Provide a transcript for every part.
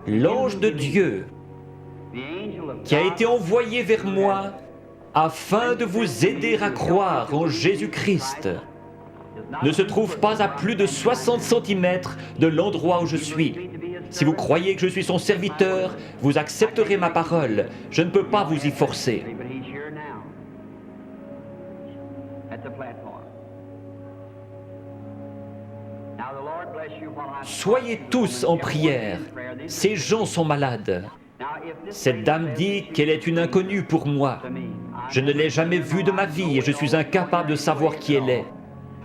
L'ange de Dieu qui a été envoyé vers moi afin de vous aider à croire en Jésus-Christ ne se trouve pas à plus de 60 cm de l'endroit où je suis. Si vous croyez que je suis son serviteur, vous accepterez ma parole. Je ne peux pas vous y forcer. Soyez tous en prière. Ces gens sont malades. Cette dame dit qu'elle est une inconnue pour moi. Je ne l'ai jamais vue de ma vie et je suis incapable de savoir qui elle est.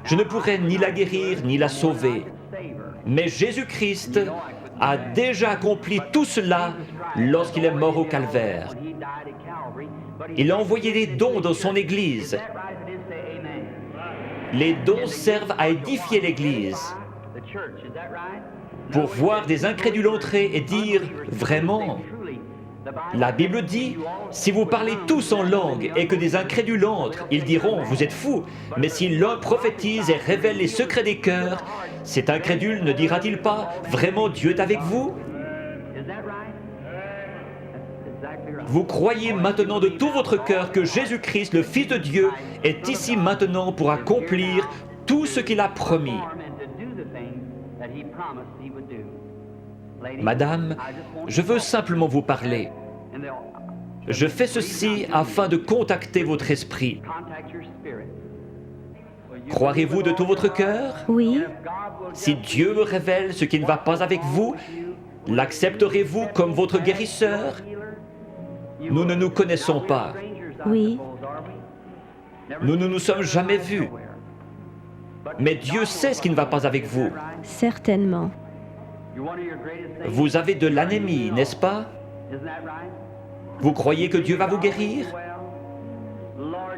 Je ne pourrais ni la guérir ni la sauver. Mais Jésus-Christ a déjà accompli tout cela lorsqu'il est mort au calvaire. Il a envoyé des dons dans son Église. Les dons servent à édifier l'Église. Pour voir des incrédules entrer et dire « Vraiment ?» La Bible dit, si vous parlez tous en langue et que des incrédules entrent, ils diront, vous êtes fous. Mais si l'un prophétise et révèle les secrets des cœurs, cet incrédule ne dira-t-il pas, vraiment Dieu est avec vous? Vous croyez maintenant de tout votre cœur que Jésus-Christ, le Fils de Dieu, est ici maintenant pour accomplir tout ce qu'il a promis. Madame, je veux simplement vous parler. Je fais ceci afin de contacter votre esprit. Croirez-vous de tout votre cœur? Oui. Si Dieu me révèle ce qui ne va pas avec vous, l'accepterez-vous comme votre guérisseur? Nous ne nous connaissons pas. Oui. Nous ne nous sommes jamais vus. Mais Dieu sait ce qui ne va pas avec vous. Certainement. Vous avez de l'anémie, n'est-ce pas? Vous croyez que Dieu va vous guérir?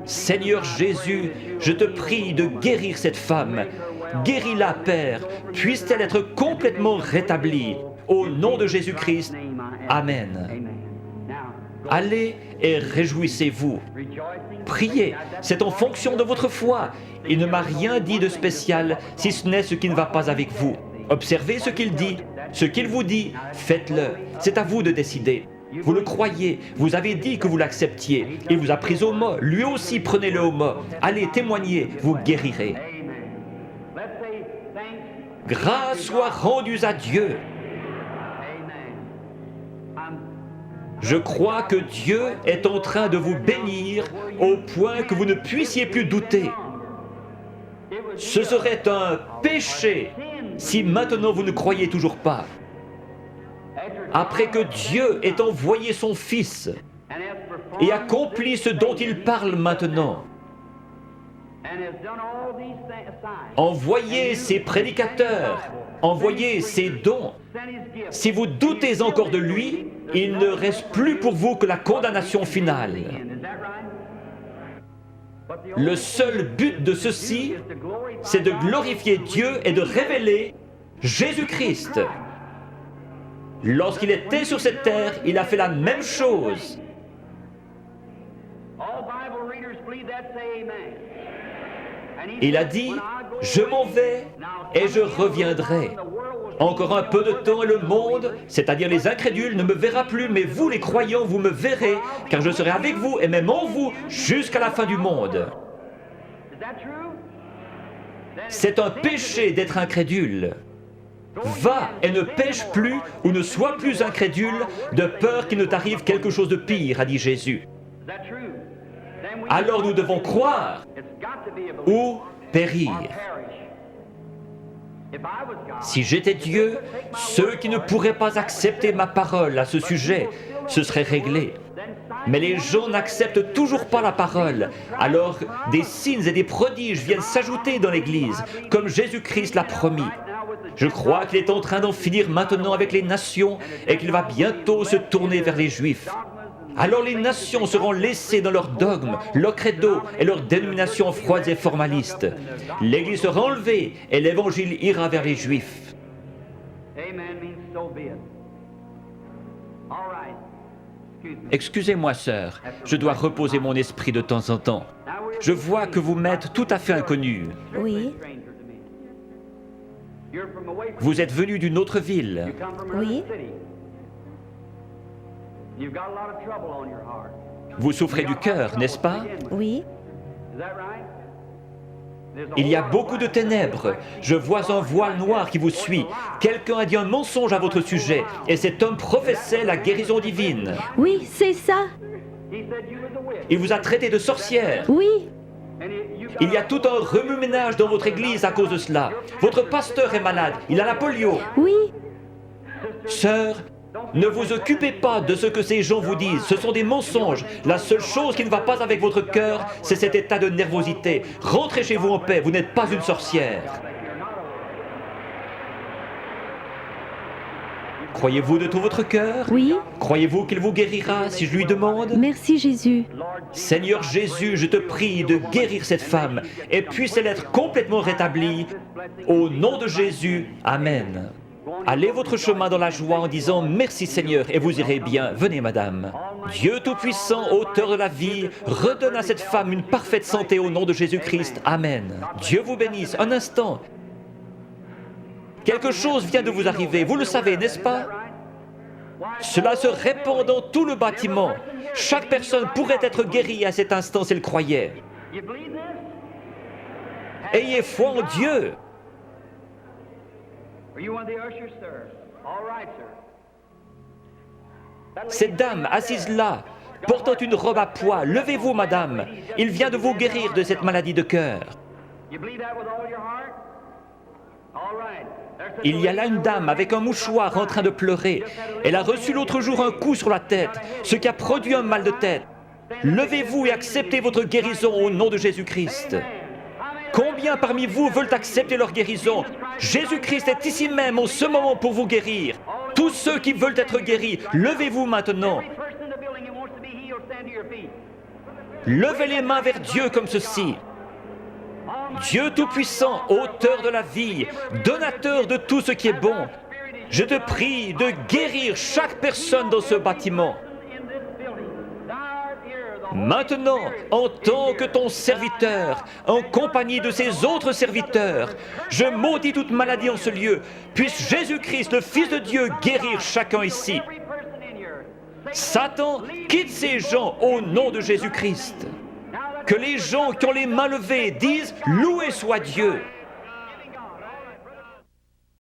Seigneur Jésus, je te prie de guérir cette femme. Guéris-la, Père. Puisse-t-elle être complètement rétablie. Au nom de Jésus-Christ. Amen. Allez et réjouissez-vous. Priez, c'est en fonction de votre foi. Il ne m'a rien dit de spécial, si ce n'est ce qui ne va pas avec vous. Observez ce qu'il dit. Ce qu'il vous dit, faites-le. C'est à vous de décider. Vous le croyez, vous avez dit que vous l'acceptiez. Il vous a pris au mot, lui aussi prenez-le au mot. Allez, témoignez, vous guérirez. Grâce soit rendue à Dieu. Je crois que Dieu est en train de vous bénir au point que vous ne puissiez plus douter. Ce serait un péché si maintenant vous ne croyez toujours pas. Après que Dieu ait envoyé son Fils et accompli ce dont il parle maintenant, envoyez ses prédicateurs, envoyez ses dons. Si vous doutez encore de lui, il ne reste plus pour vous que la condamnation finale. Le seul but de ceci, c'est de glorifier Dieu et de révéler Jésus-Christ. Lorsqu'il était sur cette terre, il a fait la même chose. Il a dit, je m'en vais et je reviendrai. Encore un peu de temps et le monde, c'est-à-dire les incrédules, ne me verra plus, mais vous les croyants, vous me verrez, car je serai avec vous et même en vous jusqu'à la fin du monde. C'est un péché d'être incrédule. Va et ne pêche plus ou ne sois plus incrédule, de peur qu'il ne t'arrive quelque chose de pire, a dit Jésus. Alors nous devons croire ou périr. Si j'étais Dieu, ceux qui ne pourraient pas accepter ma parole à ce sujet, ce serait réglé. Mais les gens n'acceptent toujours pas la parole. Alors des signes et des prodiges viennent s'ajouter dans l'Église, comme Jésus-Christ l'a promis. Je crois qu'il est en train d'en finir maintenant avec les nations et qu'il va bientôt se tourner vers les Juifs. Alors les nations seront laissées dans leurs dogmes, leur credo et leurs dénominations froides et formalistes. L'Église sera enlevée et l'Évangile ira vers les Juifs. Excusez-moi, sœur, je dois reposer mon esprit de temps en temps. Je vois que vous m'êtes tout à fait inconnu. Oui. Vous êtes venu d'une autre ville. Oui. Vous souffrez du cœur, n'est-ce pas? Oui. Il y a beaucoup de ténèbres. Je vois un voile noir qui vous suit. Quelqu'un a dit un mensonge à votre sujet, et cet homme professait la guérison divine. Oui, c'est ça. Il vous a traité de sorcière. Oui. Il y a tout un remue-ménage dans votre église à cause de cela. Votre pasteur est malade, il a la polio. Oui. Sœur, ne vous occupez pas de ce que ces gens vous disent, ce sont des mensonges. La seule chose qui ne va pas avec votre cœur, c'est cet état de nervosité. Rentrez chez vous en paix, vous n'êtes pas une sorcière. Croyez-vous de tout votre cœur? Oui. Croyez-vous qu'il vous guérira si je lui demande? Merci Jésus. Seigneur Jésus, je te prie de guérir cette femme et puisse-elle être complètement rétablie. Au nom de Jésus, Amen. Allez votre chemin dans la joie en disant « Merci Seigneur » et vous irez bien. Venez madame. Dieu Tout-Puissant, auteur de la vie, redonne à cette femme une parfaite santé au nom de Jésus-Christ. Amen. Dieu vous bénisse. Un instant. Quelque chose vient de vous arriver, vous le savez, n'est-ce pas? Cela se répand dans tout le bâtiment. Chaque personne pourrait être guérie à cet instant s'il croyait. Ayez foi en Dieu. Cette dame assise là, portant une robe à pois, levez-vous madame, il vient de vous guérir de cette maladie de cœur. Il y a là une dame avec un mouchoir en train de pleurer. Elle a reçu l'autre jour un coup sur la tête, ce qui a produit un mal de tête. Levez-vous et acceptez votre guérison au nom de Jésus-Christ. Combien parmi vous veulent accepter leur guérison? Jésus-Christ est ici même en ce moment pour vous guérir. Tous ceux qui veulent être guéris, levez-vous maintenant. Levez les mains vers Dieu comme ceci. Dieu Tout-Puissant, auteur de la vie, donateur de tout ce qui est bon, je te prie de guérir chaque personne dans ce bâtiment. Maintenant, en tant que ton serviteur, en compagnie de ses autres serviteurs, je maudis toute maladie en ce lieu. Puisse Jésus-Christ, le Fils de Dieu, guérir chacun ici. Satan, quitte ces gens au nom de Jésus-Christ. Que les gens qui ont les mains levées disent « Loué soit Dieu ».